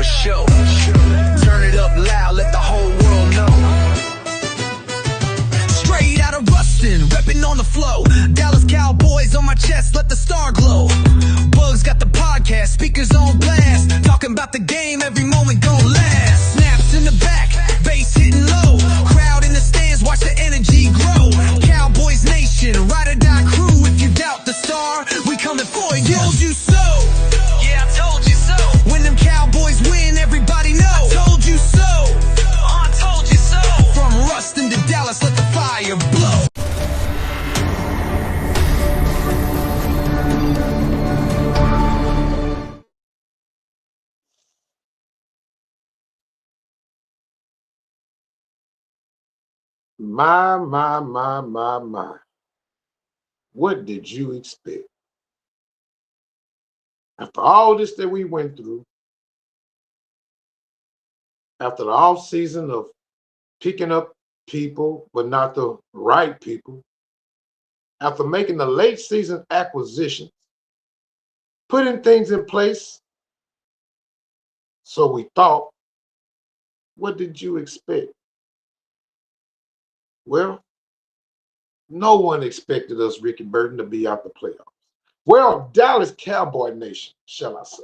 a show. Turn it up loud, let the whole world know. Straight out of Ruston, repping on the flow. Dallas Cowboys on my chest, let the star glow. Bugs got the podcast, speakers on blast. Talking about the game, every moment gon' last. Snaps in the back, bass hitting low. Crowd in the stands, watch the energy grow. Cowboys Nation, ride or die crew. If you doubt the star, we coming for you. Told you so. Yeah, I told you so. When them Cowboys win, everybody know. I told you so. I told you so. From Ruston to Dallas, let the fire blow. My. What did you expect? After all this that we went through, after the off season of picking up people, but not the right people, after making the late season acquisitions, putting things in place, so we thought, what did you expect? Well, no one expected us, Ricky Burton, to be out the playoffs. Well, Dallas Cowboy Nation, shall I say.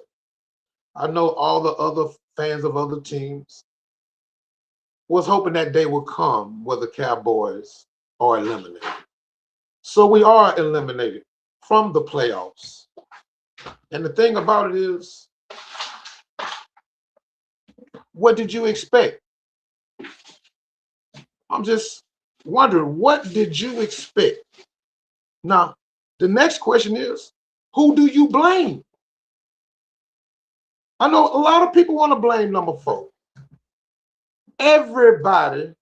I know all the other fans of other teams was hoping that day would come where the Cowboys are eliminated. So we are eliminated from the playoffs. And the thing about it is, what did you expect? I'm just wondering, what did you expect? Now, the next question is, who do you blame? I know a lot of people want to blame number 4. Everybody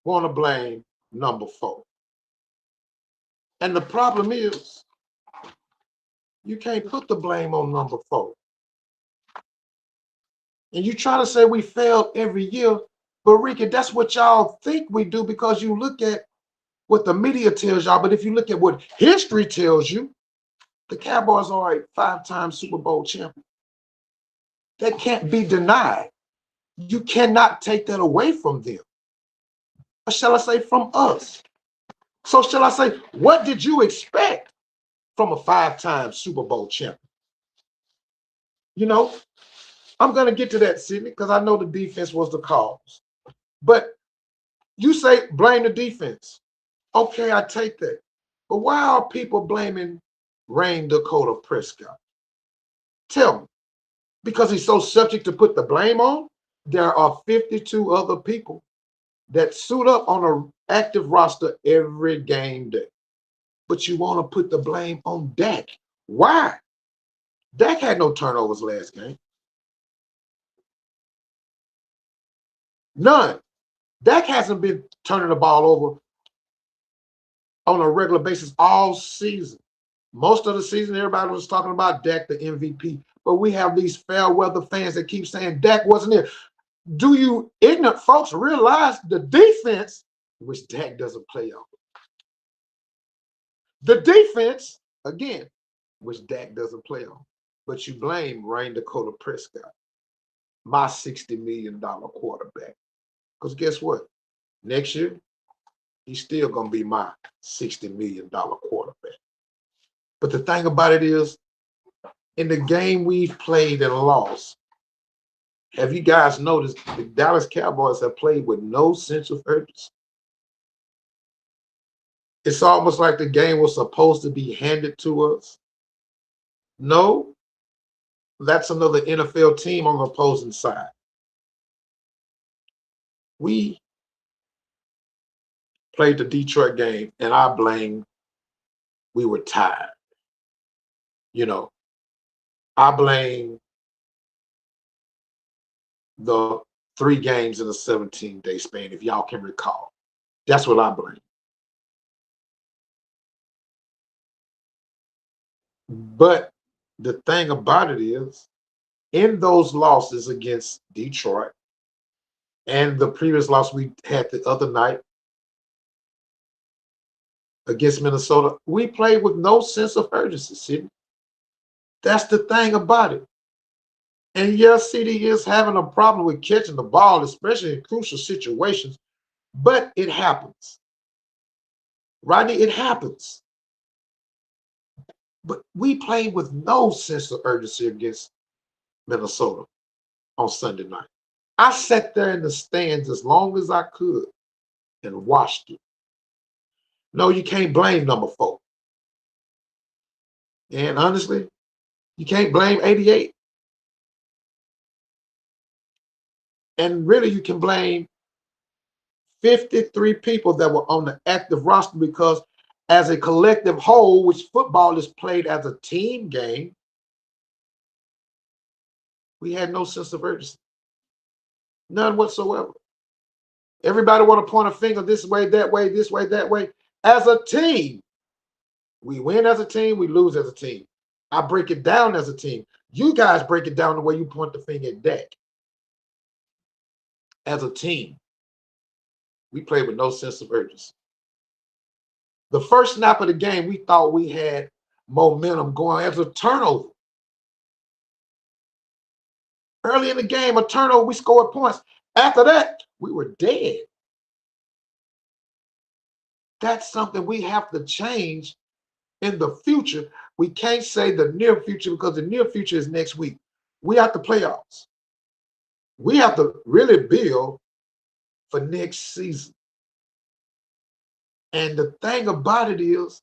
want to blame number 4. And the problem is, you can't put the blame on number 4. And you try to say we failed every year, but Ricky, that's what y'all think we do because you look at what the media tells y'all. But if you look at what history tells you, the Cowboys are a 5-time Super Bowl champion. That can't be denied. You cannot take that away from them. Or shall I say from us? So shall I say, what did you expect from a 5-time Super Bowl champion? You know, I'm going to get to that, Sidney, because I know the defense was the cause. But you say blame the defense. Okay, I take that. But why are people blaming Rain Dakota Prescott? Tell me. Because he's so subject to put the blame on? There are 52 other people that suit up on an active roster every game day. But you want to put the blame on Dak. Why? Dak had no turnovers last game. None. Dak hasn't been turning the ball over on a regular basis all season. Most of the season, everybody was talking about Dak, the MVP. But we have these fair weather fans that keep saying Dak wasn't there. Do you ignorant folks realize the defense, which Dak doesn't play on? The defense, again, which Dak doesn't play on. But you blame Rain Dakota Prescott, my $60 million quarterback. Because guess what? Next year, he's still going to be my $60 million quarterback. But the thing about it is, in the game we've played and lost, have you guys noticed the Dallas Cowboys have played with no sense of urgency? It's almost like the game was supposed to be handed to us. No, that's another NFL team on the opposing side. We played the Detroit game, and I blame we were tired. You know, I blame the 3 games in a 17-day span, if y'all can recall. That's what I blame. But the thing about it is, in those losses against Detroit and the previous loss we had the other night against Minnesota, we played with no sense of urgency, Sidney. That's the thing about it. And yes, CD is having a problem with catching the ball, especially in crucial situations, but it happens. Rodney, it happens. But we played with no sense of urgency against Minnesota on Sunday night. I sat there in the stands as long as I could and watched it. No, you can't blame number 4. And honestly, you can't blame 88. And really, you can blame 53 people that were on the active roster because as a collective whole, which football is played as a team game, we had no sense of urgency. None whatsoever. Everybody want to point a finger this way, that way, this way, that way. As a team, we win as a team, we lose as a team. I break it down as a team. You guys break it down the way you point the finger at Dak. As a team, we played with no sense of urgency. The first snap of the game, we thought we had momentum going as a turnover. Early in the game, a turnover, we scored points. After that, we were dead. That's something we have to change in the future. We can't say the near future because the near future is next week. We have the playoffs. We have to really build for next season. And the thing about it is,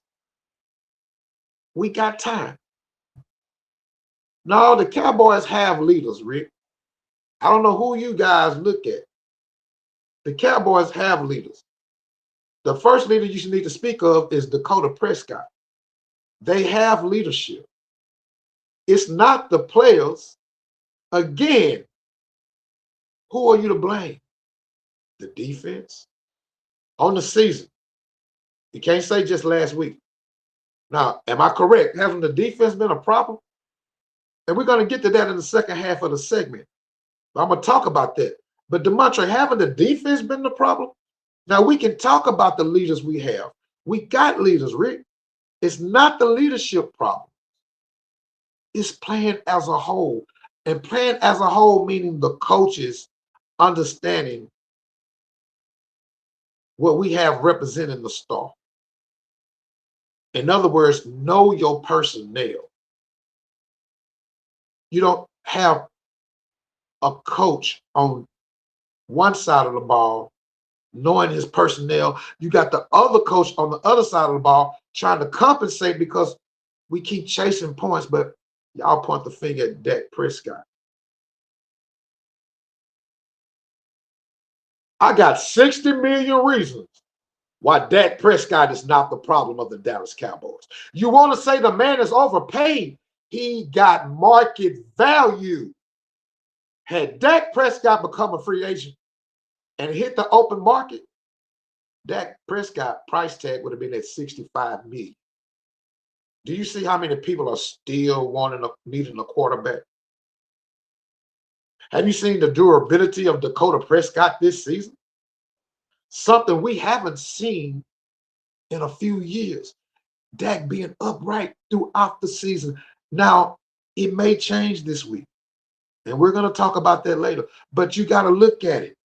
we got time. No, the Cowboys have leaders, Rick. I don't know who you guys look at. The Cowboys have leaders. The first leader you should need to speak of is Dakota Prescott. They have leadership. It's not the players. Again, who are you to blame? The defense? On the season. You can't say just last week. Now, am I correct? Hasn't the defense been a problem? And we're going to get to that in the second half of the segment. I'm going to talk about that. But DeMontre, haven't the defense been the problem? Now, we can talk about the leaders we have. We got leaders, Rick. It's not the leadership problem. It's playing as a whole. And playing as a whole meaning the coaches understanding what we have representing the star. In other words, know your personnel. You don't have a coach on one side of the ball knowing his personnel. You got the other coach on the other side of the ball trying to compensate because we keep chasing points, but y'all point the finger at Dak Prescott. I got 60 million reasons why Dak Prescott is not the problem of the Dallas Cowboys. You want to say the man is overpaid? He got market value. Had Dak Prescott become a free agent and hit the open market, Dak Prescott price tag would have been at 65 million. Do you see how many people are still needing a quarterback? Have you seen the durability of Dakota Prescott this season? Something we haven't seen in a few years. Dak being upright throughout the season. Now, it may change this week, and we're going to talk about that later, but you got to look at it.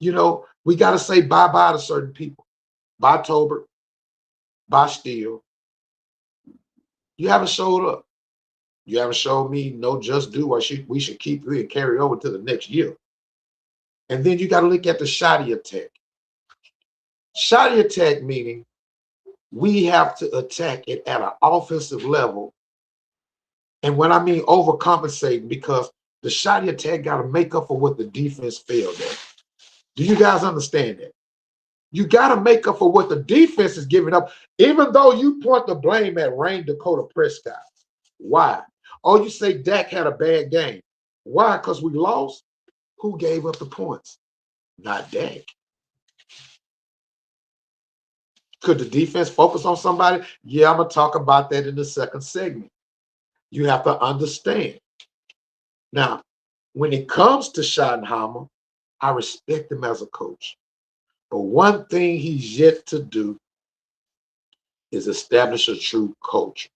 You know, we got to say bye-bye to certain people. Bye, Tolbert. Bye, Steele. You haven't showed up. You haven't showed me no just due. We should keep it and carry over to the next year. And then you got to look at the shoddy attack. Shoddy attack meaning we have to attack it at an offensive level. And when I mean overcompensating, because the shoddy attack got to make up for what the defense failed at. Do you guys understand that? You got to make up for what the defense is giving up, even though you point the blame at Rain Dakota Prescott. Why? Oh, you say Dak had a bad game. Why? Because we lost. Who gave up the points? Not Dak. Could the defense focus on somebody? Yeah, I'm going to talk about that in the second segment. You have to understand. Now, when it comes to Schottenheimer, I respect him as a coach. But one thing he's yet to do is establish a true culture.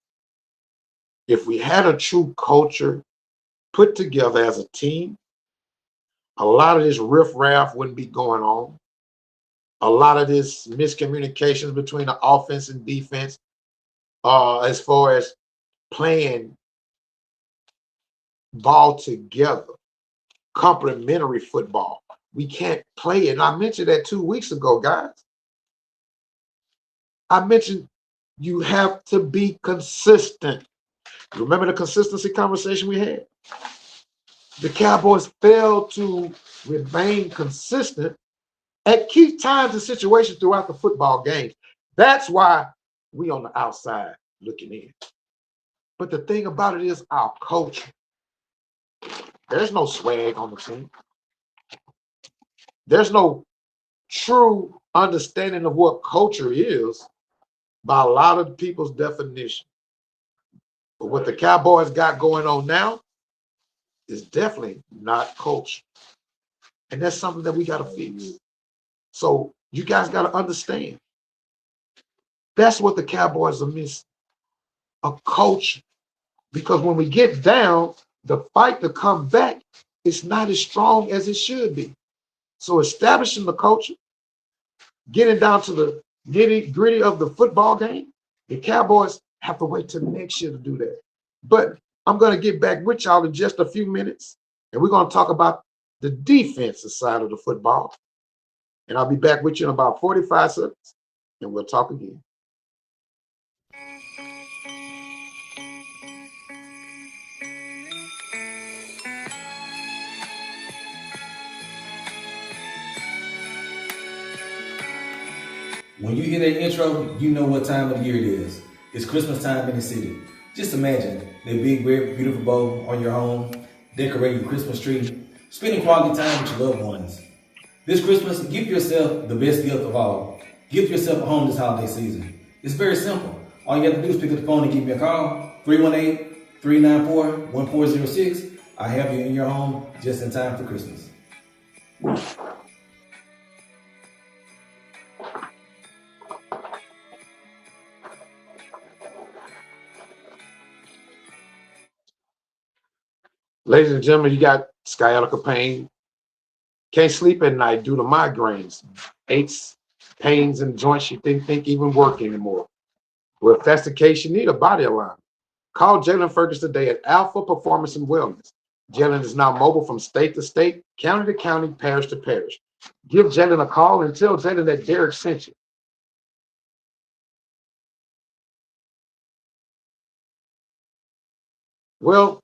If we had a true culture put together as a team, a lot of this riffraff wouldn't be going on. A lot of this miscommunications between the offense and defense, as far as playing ball together, complementary football. We can't play it. And I mentioned that 2 weeks ago, guys. I mentioned you have to be consistent. Remember the consistency conversation we had? The Cowboys failed to remain consistent at key times and situations throughout the football game. That's why we on the outside looking in. But the thing about it is our culture. There's no swag on the team. There's no true understanding of what culture is by a lot of people's definition. But what the Cowboys got going on now is definitely not culture. And that's something that we got to fix. So you guys got to understand. That's what the Cowboys are missing. A culture. Because when we get down, the fight to come back is not as strong as it should be. So establishing the culture, getting down to the nitty-gritty of the football game, the Cowboys have to wait till next year to do that. But I'm going to get back with y'all in just a few minutes, and we're going to talk about the defensive side of the football. And I'll be back with you in about 45 seconds, and we'll talk again. When you hear that intro, you know what time of the year it is. It's Christmas time in the city. Just imagine that big, red, beautiful bow on your home, decorating your Christmas tree, spending quality time with your loved ones. This Christmas, give yourself the best gift of all. Give yourself a home this holiday season. It's very simple. All you have to do is pick up the phone and give me a call, 318-394-1406. I have you in your home just in time for Christmas. Ladies and gentlemen, you got sciatica pain. Can't sleep at night due to migraines, aches, pains, and joints you think even work anymore. Well, if that's the case, you need a body alignment. Call Jalen Ferguson today at Alpha Performance and Wellness. Jalen is now mobile from state to state, county to county, parish to parish. Give Jalen a call and tell Jalen that Derrick sent you. Well,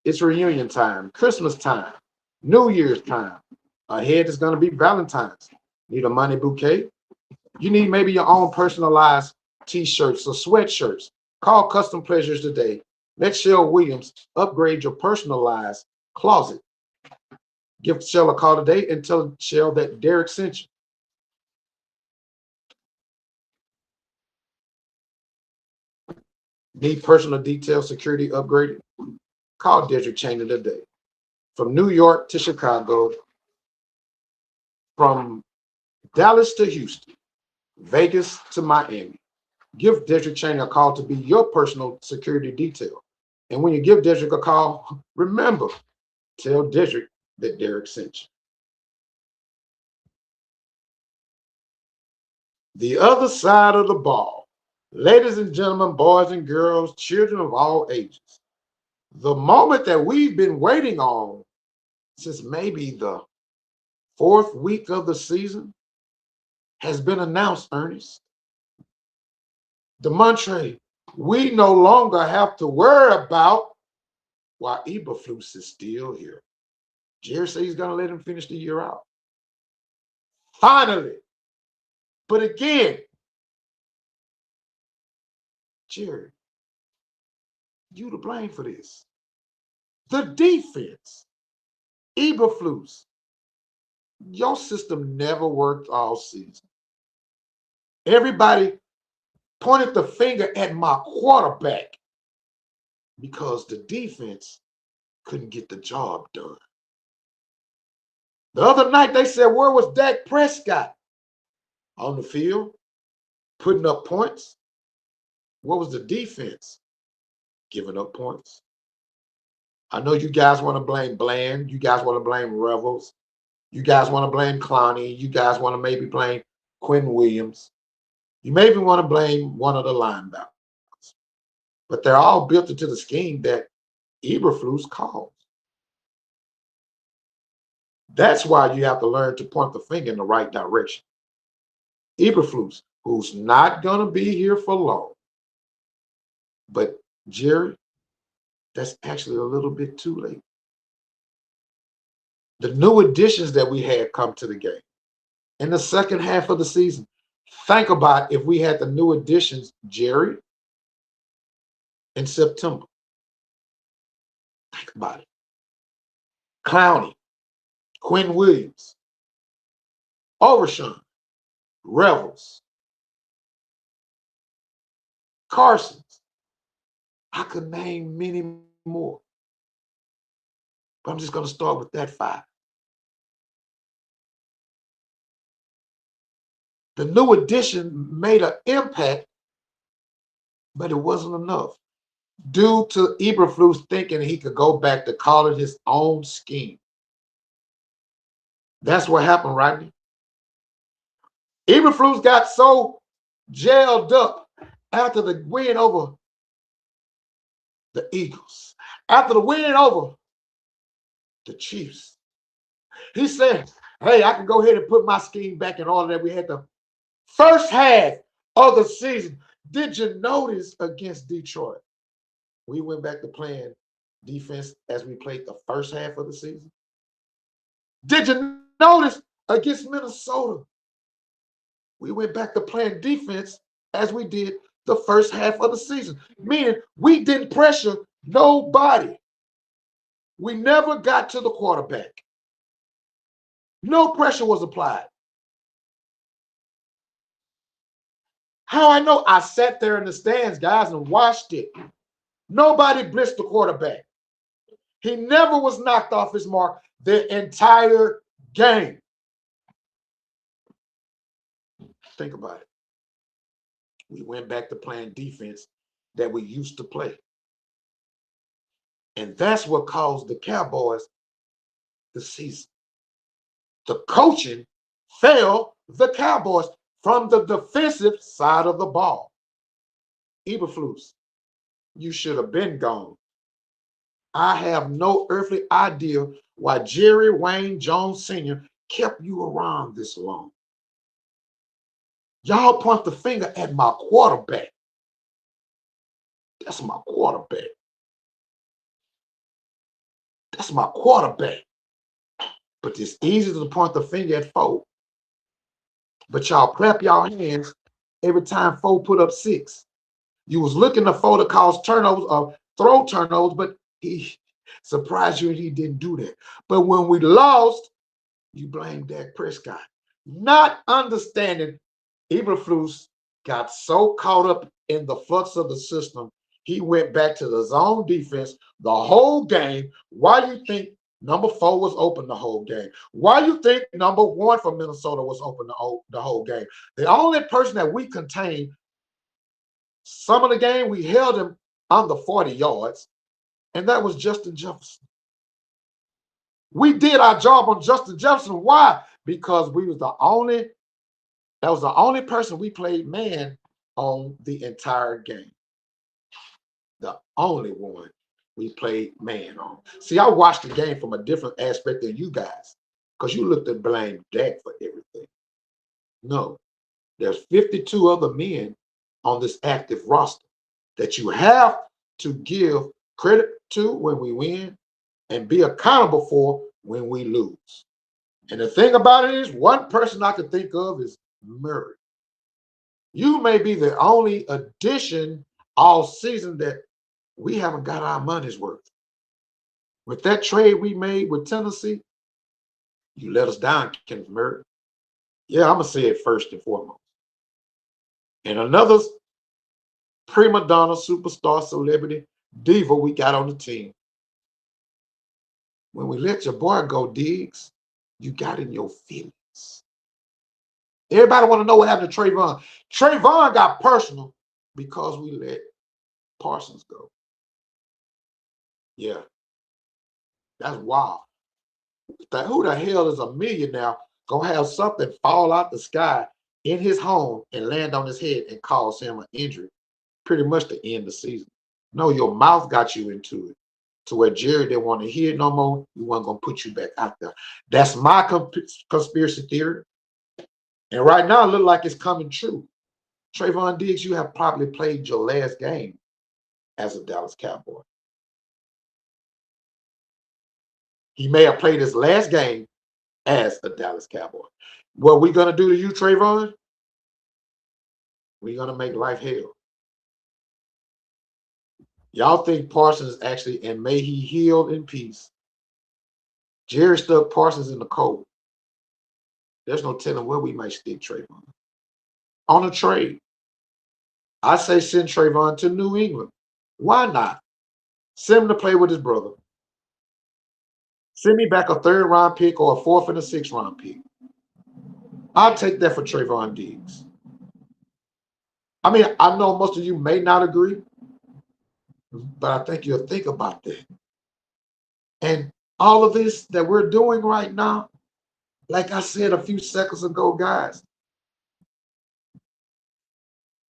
it's reunion time, Christmas time, New Year's time. Ahead is going to be Valentine's. Need a money bouquet? You need maybe your own personalized t-shirts or sweatshirts. Call Custom Pleasures today. Let Shell Williams upgrade your personalized closet. Give Shell a call today and tell Shell that Derrick sent you. Need personal detail security upgraded? Call District Chainer today. From New York to Chicago, from Dallas to Houston, Vegas to Miami. Give District Chainer a call to be your personal security detail. And when you give District a call, remember, tell District that Derrick sent you. The other side of the ball. Ladies and gentlemen, boys and girls, children of all ages. The moment that we've been waiting on since maybe the 4th week of the season has been announced, Ernest. DeMontre, we no longer have to worry about why Eberflus is still here. Jerry said he's going to let him finish the year out. Finally. But again, Jerry, you to blame for this. The defense, Eberflus, your system never worked all season. Everybody pointed the finger at my quarterback because the defense couldn't get the job done. The other night they said, where was Dak Prescott? On the field, putting up points. What was the defense? Giving up points. I know you guys want to blame Bland. You guys want to blame Revels. You guys want to blame Clowney. You guys want to maybe blame Quinn Williams. You maybe want to blame one of the linebackers. But they're all built into the scheme that Eberflus calls. That's why you have to learn to point the finger in the right direction. Eberflus, who's not going to be here for long. But Jerry, that's actually a little bit too late. The new additions that we had come to the game in the second half of the season. Think about if we had the new additions, Jerry, in September. Think about it. Clowney, Quinn Williams, Overshawn, Revels, Carsons. I could name many more. But I'm just going to start with that 5. The new addition made an impact, but it wasn't enough. Due to Eberflus thinking he could go back to calling his own scheme. That's what happened, Rodney. Eberflus got so gelled up after the win over the Eagles, after the win over the Chiefs. He said, hey, I can go ahead and put my scheme back in order that we had the first half of the season. Did you notice against Detroit? We went back to playing defense as we played the first half of the season. Did you notice against Minnesota? We went back to playing defense as we did the first half of the season, meaning we didn't pressure nobody. We never got to the quarterback. No pressure was applied. How I know? I sat there in the stands, guys, and watched it. Nobody blitzed the quarterback. He never was knocked off his mark the entire game. Think about it. We went back to playing defense that we used to play. And that's what caused the Cowboys the season. The coaching failed the Cowboys from the defensive side of the ball. Eberflus, you should have been gone. I have no earthly idea why Jerry Wayne Jones Sr. kept you around this long. Y'all point the finger at my quarterback. That's my quarterback. That's my quarterback. But it's easy to point the finger at Foe. But y'all clap y'all hands every time Foe put up 6. You was looking to Foe to cause turnovers or throw turnovers, but he surprised you and he didn't do that. But when we lost, you blamed Dak Prescott. Not understanding Eberflus got so caught up in the flux of the system, he went back to the zone defense the whole game. Why do you think number 4 was open the whole game? Why do you think number 1 from Minnesota was open the whole game? The only person that we contained some of the game, we held him under 40 yards, and that was Justin Jefferson. We did our job on Justin Jefferson. Why? Because that was the only person we played man on the entire game. The only one we played man on. See, I watched the game from a different aspect than you guys, because you looked at blame Dak for everything. No, there's 52 other men on this active roster that you have to give credit to when we win and be accountable for when we lose. And the thing about it is, one person I can think of is Murray. You may be the only addition all season that we haven't got our money's worth. With that trade we made with Tennessee, you let us down, Kenneth Murray. Yeah, I'm going to say it first and foremost. And another prima donna, superstar, celebrity, diva we got on the team. When we let your boy go, Diggs, you got in your feelings. Everybody want to know what happened to Trayvon. Trayvon got personal because we let Parsons go. Yeah. That's wild. Who the hell is a millionaire gonna have something fall out the sky in his home and land on his head and cause him an injury, pretty much to end the season? No, your mouth got you into it to where Jerry didn't want to hear it no more. He wasn't gonna put you back out there. That's my conspiracy theory. And right now, it looks like it's coming true. Trayvon Diggs, you have probably played your last game as a Dallas Cowboy. He may have played his last game as a Dallas Cowboy. What we gonna do to you, Trayvon? We're gonna make life hell. Y'all think Parsons actually, and may he heal in peace. Jerry stuck Parsons in the cold. There's no telling where we might stick Trayvon. On a trade, I say send Trayvon to New England. Why not? Send him to play with his brother. Send me back a 3rd round pick or a 4th and a 6th round pick. I'll take that for Trayvon Diggs. I mean, I know most of you may not agree, but I think you'll think about that. And all of this that we're doing right now, like I said a few seconds ago, guys,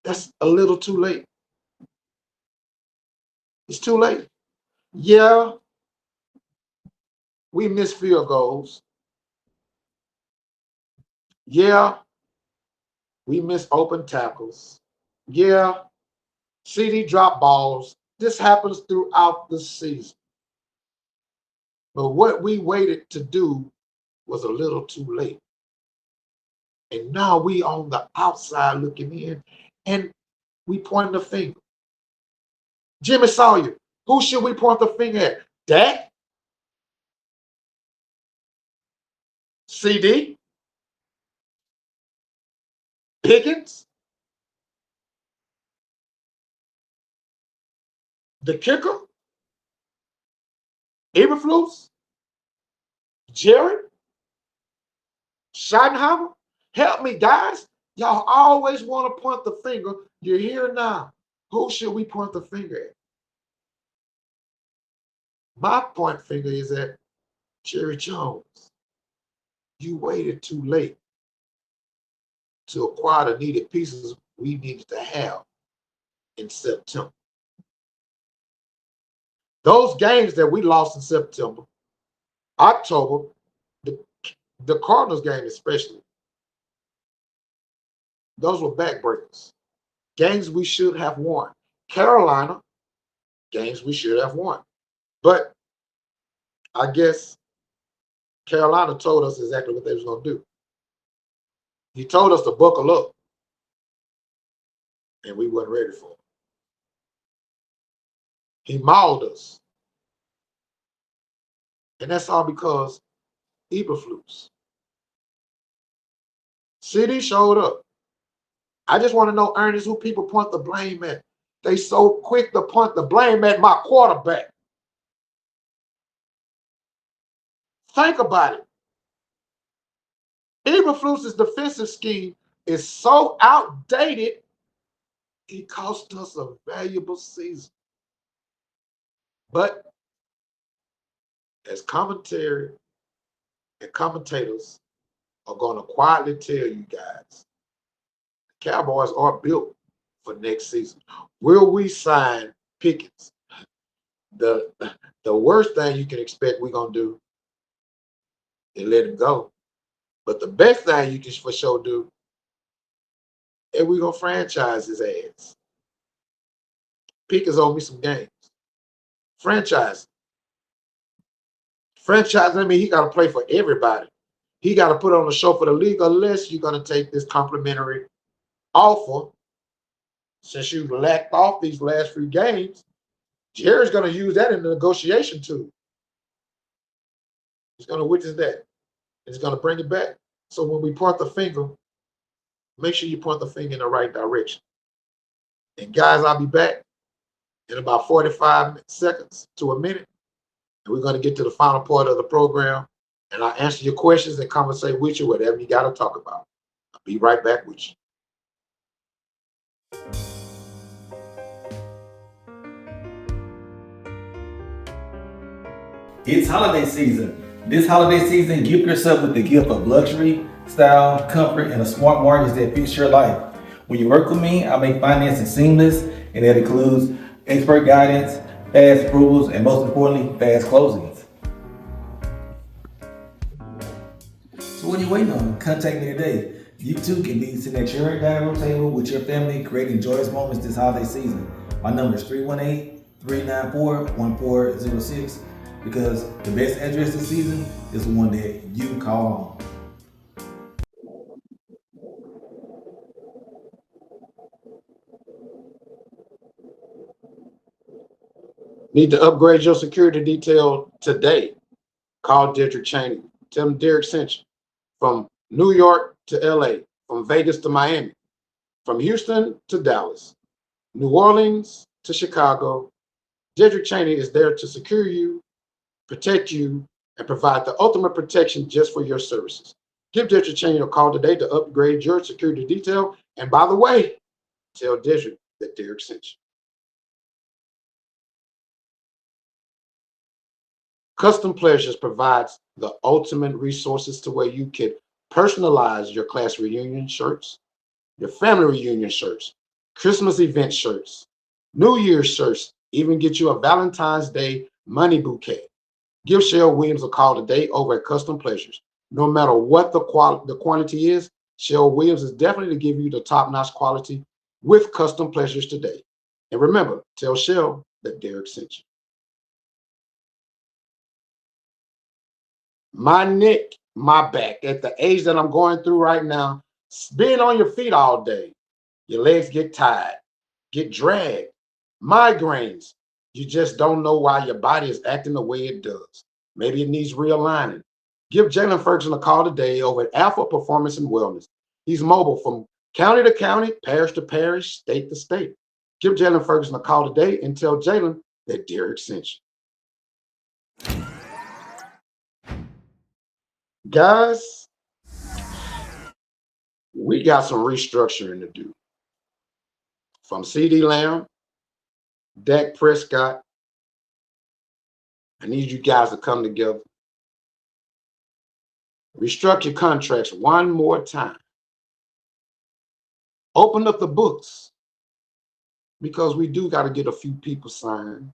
that's a little too late. It's too late. Yeah, we miss field goals. Yeah, we miss open tackles. Yeah, CD drop balls. This happens throughout the season. But what we waited to do was a little too late. And now we on the outside looking in, and we point the finger. Jimmy Sawyer, who should we point the finger at? Dak? CD? Pickens? The kicker? Eberflus? Jerry? Schottenheimer? Help me, guys. Y'all always want to point the finger. You're here now. Who should we point the finger at? My point finger is at Jerry Jones. You waited too late to acquire the needed pieces we needed to have in September. Those games that we lost in September, October, the Cardinals game especially, those were backbreakers. Games we should have won. Carolina, games we should have won. But I guess Carolina told us exactly what they was going to do. He told us to buckle up, and we weren't ready for it. He mauled us. And that's all because Eberflus. CD showed up. I just want to know, Ernest, who people point the blame at. They so quick to point the blame at my quarterback. Think about it. Eberflus's defensive scheme is so outdated, it cost us a valuable season. But as commentary and commentators are going to quietly tell you guys, the Cowboys are built for next season. Will we sign Pickens? The worst thing you can expect we're going to do is let him go. But the best thing you can for sure do is we're going to franchise his ass. Pickens owe me some games. Franchise. Franchise, I mean, he got to play for everybody. He got to put on a show for the league unless you're going to take this complimentary offer. Since you've lacked off these last few games, Jerry's going to use that in the negotiation tool. He's going to witness that. And he's going to bring it back. So when we point the finger, make sure you point the finger in the right direction. And guys, I'll be back in about 45 seconds to a minute. And we're going to get to the final part of the program. And I'll answer your questions and conversate with you, whatever you got to talk about. I'll be right back with you. It's holiday season. This holiday season, gift yourself with the gift of luxury, style, comfort, and a smart mortgage that fits your life. When you work with me, I make financing seamless, and that includes expert guidance, fast approvals, and most importantly, fast closings. So what are you waiting on? Contact me today. You too can be sitting at your dining room table with your family, creating joyous moments this holiday season. My number is 318-394-1406 because the best address this season is the one that you call home. Need to upgrade your security detail today. Call Derrick Cheney. Tell him Derrick sent you. From New York to LA, from Vegas to Miami, from Houston to Dallas, New Orleans to Chicago, Derrick Cheney is there to secure you, protect you, and provide the ultimate protection just for your services. Give Derrick Cheney a call today to upgrade your security detail. And by the way, tell Derrick that Derrick sent you. Custom Pleasures provides the ultimate resources to where you can personalize your class reunion shirts, your family reunion shirts, Christmas event shirts, New Year's shirts, even get you a Valentine's Day money bouquet. Give Cheryl Williams a call today over at Custom Pleasures. No matter what the quantity is, Cheryl Williams is definitely to give you the top-notch quality with Custom Pleasures today. And remember, tell Cheryl that Derrick sent you. My neck, my back, at the age that I'm going through right now, being on your feet all day, your legs get tired, get dragged, migraines. You just don't know why your body is acting the way it does. Maybe it needs realigning. Give Jalen Ferguson a call today over at Alpha Performance and Wellness. He's mobile from county to county, parish to parish, state to state. Give Jalen Ferguson a call today and tell Jalen that Derrick sent you. Guys, we got some restructuring to do. From CD Lamb, Dak Prescott, I need you guys to come together. Restructure contracts one more time. Open up the books because we do got to get a few people signed.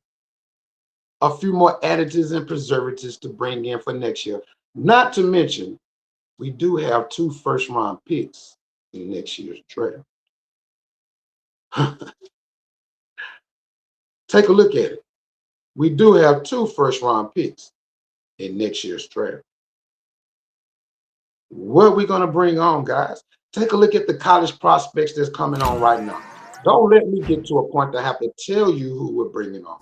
A few more additives and preservatives to bring in for next year. Not to mention, we do have 2 first-round picks in next year's draft. Take a look at it. We do have 2 first-round picks in next year's draft. What are we going to bring on, guys? Take a look at the college prospects that's coming on right now. Don't let me get to a point to have to tell you who we're bringing on.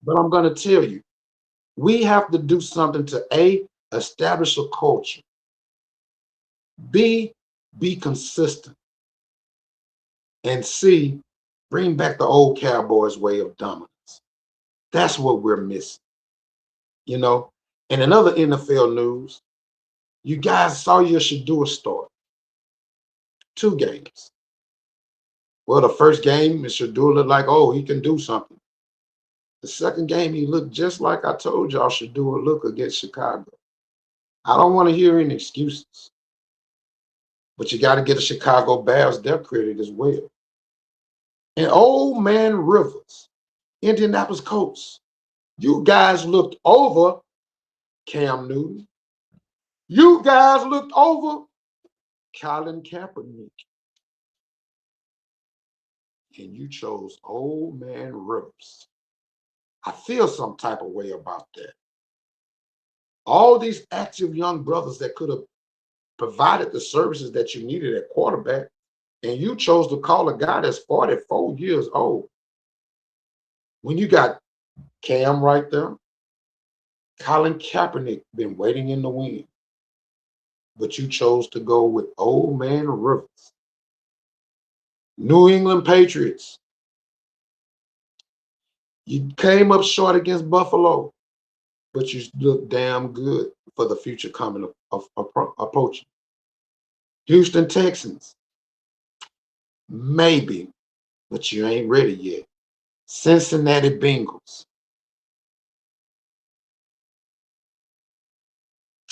But I'm going to tell you, we have to do something to A, establish a culture. B, be consistent. And C, bring back the old Cowboys way of dominance. That's what we're missing. You know, and in other NFL news, you guys saw your Shador start. 2 games. Well, the first game, Shador looked like, oh, he can do something. The second game, he looked just like I told y'all Shador look against Chicago. I don't want to hear any excuses. But you got to get the Chicago Bears their credit as well. And old man Rivers, Indianapolis Colts, you guys looked over Cam Newton. You guys looked over Colin Kaepernick. And you chose old man Rivers. I feel some type of way about that. All these active young brothers that could have provided the services that you needed at quarterback, and you chose to call a guy that's 44 years old. When you got Cam right there, Colin Kaepernick been waiting in the wings, but you chose to go with old man Rivers. New England Patriots, you came up short against Buffalo, but you look damn good for the future coming of approaching. Houston Texans, maybe, but you ain't ready yet. Cincinnati Bengals,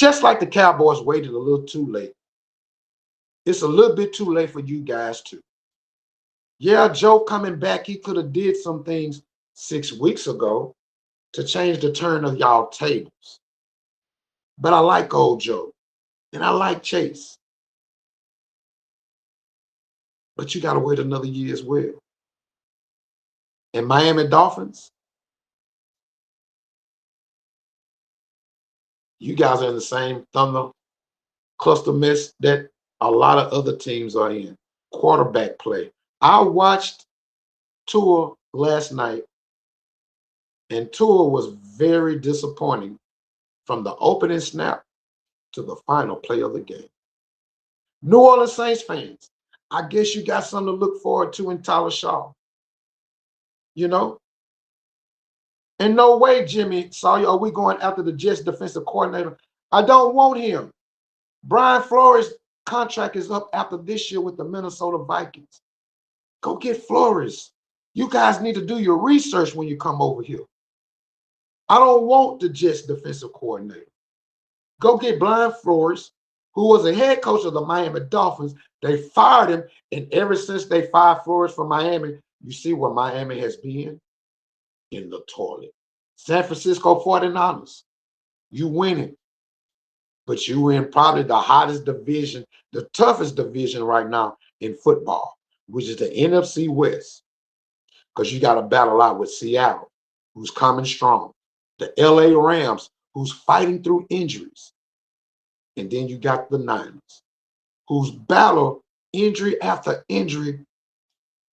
Just like the Cowboys waited a little too late. It's a little bit too late for you guys too. Yeah, Joe coming back, he could have did some things 6 weeks ago to change the turn of y'all tables. But I like old Joe and I like Chase. But you got to wait another year as well. And Miami Dolphins, you guys are in the same thunder cluster mess that a lot of other teams are in. Quarterback play. I watched Tua last night, and Tua was very disappointing from the opening snap to the final play of the game. New Orleans Saints fans, I guess you got something to look forward to in Tyler Shaw. You know? And no way, Jimmy Sawyer, are we going after the Jets defensive coordinator? I don't want him. Brian Flores' contract is up after this year with the Minnesota Vikings. Go get Flores. You guys need to do your research when you come over here. I don't want the Jets defensive coordinator. Go get Brian Flores, who was a head coach of the Miami Dolphins. They fired him, and ever since they fired Flores from Miami, you see where Miami has been? In the toilet. San Francisco 49ers, you winning. But you in probably the hottest division, the toughest division right now in football, which is the NFC West. Because you got to battle out with Seattle, who's coming strong. The LA Rams, who's fighting through injuries. And then you got the Niners, whose battle injury after injury,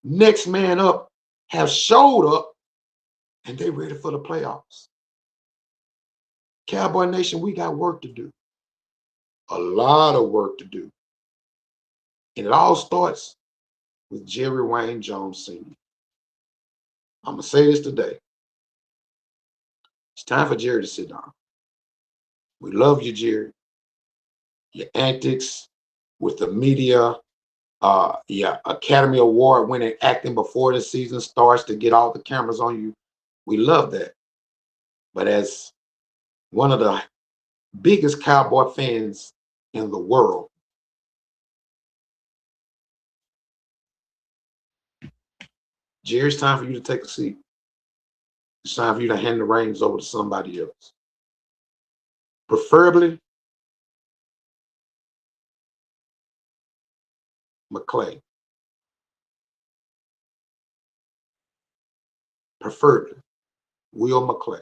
next man up, have showed up, and they ready for the playoffs. Cowboy Nation, we got work to do. A lot of work to do. And it all starts with Jerry Wayne Jones Sr. I'm going to say this today. It's time for Jerry to sit down. We love you, Jerry. Your antics with the media, your Academy Award winning acting before the season starts to get all the cameras on you. We love that. But as one of the biggest Cowboy fans in the world, Jerry, it's time for you to take a seat. It's time for you to hand the reins over to somebody else. Preferably McClay. Preferably Will McClay.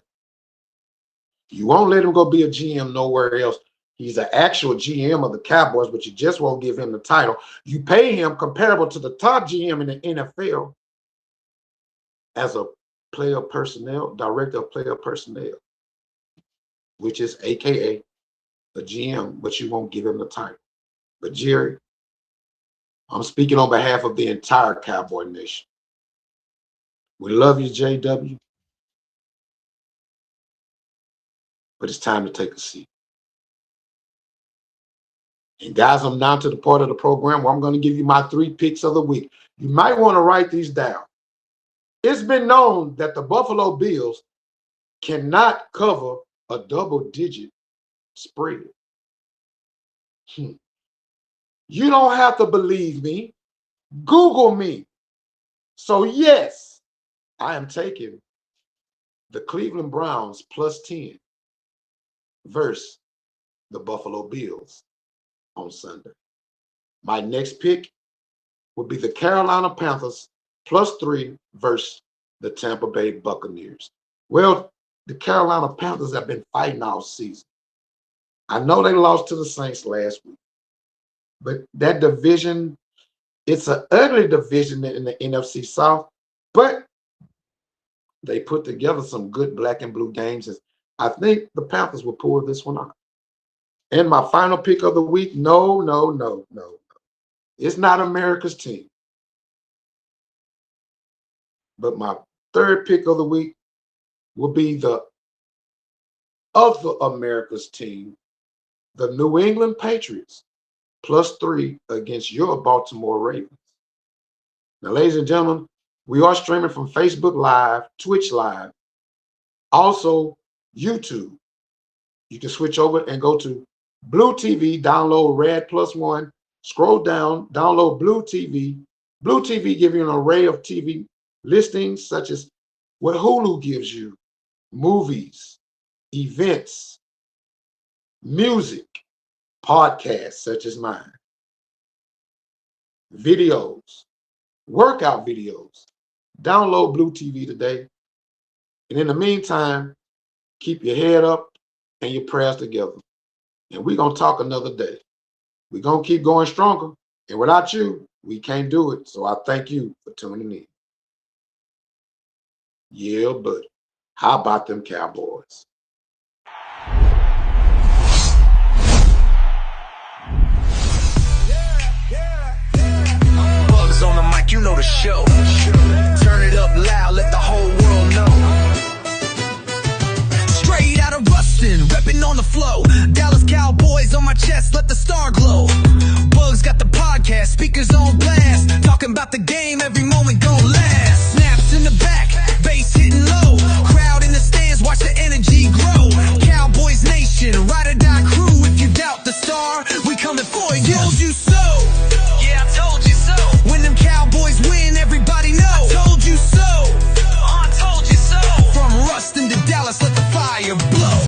You won't let him go be a GM nowhere else. He's an actual GM of the Cowboys, but you just won't give him the title. You pay him comparable to the top GM in the NFL as a player personnel, director of player personnel, which is AKA a GM, but you won't give him the title. But Jerry, I'm speaking on behalf of the entire Cowboy Nation. We love you, JW, but it's time to take a seat. And guys, I'm down to the part of the program where I'm going to give you my 3 picks of the week. You might want to write these down. It's been known that the Buffalo Bills cannot cover a double-digit spread. You don't have to believe me. Google me. So yes, I am taking the Cleveland Browns plus 10 versus the Buffalo Bills on Sunday. My next pick would be the Carolina Panthers plus 3 versus the Tampa Bay Buccaneers. Well, the Carolina Panthers have been fighting all season. I know they lost to the Saints last week, but that division, it's an ugly division in the NFC South, but they put together some good black and blue games. And I think the Panthers will pull this one out. And my final pick of the week, no. It's not America's team. But my third pick of the week will be the other America's team, the New England Patriots, plus 3 against your Baltimore Ravens. Now, ladies and gentlemen, we are streaming from Facebook Live, Twitch Live, also YouTube. You can switch over and go to Blue TV, download Red Plus One. Scroll down, download Blue TV. Blue TV gives you an array of TV listings such as what Hulu gives you: movies, events, music, podcasts such as mine, videos, workout videos. Download Blue TV today. And in the meantime, keep your head up and your prayers together. And we're going to talk another day. We're going to keep going stronger. And without you, we can't do it. So I thank you for tuning in. Yeah, but how about them Cowboys? Bugs on the mic, you know the show. Turn it up loud, let the whole world know. Straight out of Rustin, repping on the flow. Dallas Cowboys on my chest, let the star glow. Bugs got the podcast, speakers on blast. Talking about the game, every moment gon' last. Snaps in the back, bass hitting low. Crowd in the stands, watch the energy grow. Cowboys Nation, ride or die crew. If you doubt the star, we coming for you. Told you so. Yeah, I told you so. When them Cowboys win, everybody know. I told you so. I told you so. From Rustin to Dallas, let the fire blow.